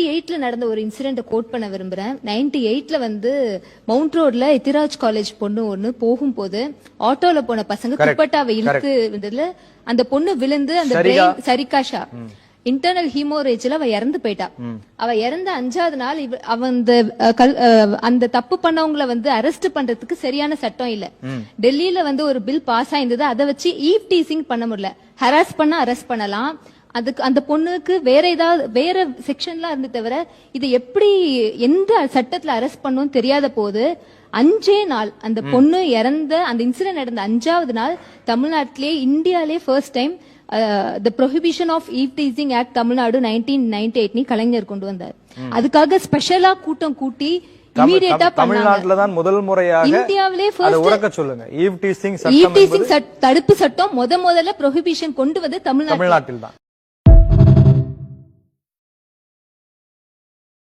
98ல நடந்த ஒரு incident code பண்ண விரும்புறேன். 98ல வந்து மவுண்ட் ரோட்ல எத்திராஜ் காலேஜ் பொண்ணு ஒண்ணு போகும்போது ஆட்டோல போன பசங்க துப்பட்டாவை இழுத்து வந்ததுல அந்த பொண்ணு விழுந்து அந்த பிரெயின் சரிகாஷா இன்டர்னல் ஹீமோரேஜ்ல அவ இறந்து போயிட்டா. அவ இறந்த 5வது நாள் அவ அந்த தப்பு பண்ணவங்கள வந்து அரெஸ்ட் பண்றதுக்கு சரியான சட்டம் இல்ல. டெல்லியில வந்து ஒரு பில் பாஸ் ஆயிருந்தது. அதை வச்சு ஈவ் டீசிங் பண்ண முடியல. ஹராஸ் பண்ண அரெஸ்ட் பண்ணலாம். அதுக்கு அந்த பொண்ணுக்கு வேற செக்ஷன்லாம் இருந்து தவிர இது எப்படி எந்த சட்டத்துல அரெஸ்ட் பண்ணும் தெரியாத போது 5 நாள் அந்த பொண்ணு இறந்த அந்த இன்சிடென்ட் நடந்த 5வது நாள் தமிழ்நாட்டிலே இந்தியாலே first time the prohibition of eve teasing act Tamil Nadu 1998 நீ கலைஞர் கொண்டு வந்தார். அதுக்காக ஸ்பெஷலா கூட்டம் கூட்டி இமிடியேட்டா தமிழ்நாட்டுல தான் முதல் முறையாக இந்தியாவிலே உறக்க சொல்லுங்க ஈவ் டீசிங் தடுப்பு சட்டம் முதல்ல prohibition கொண்டு வந்து தமிழ்நாட்டில் தான்.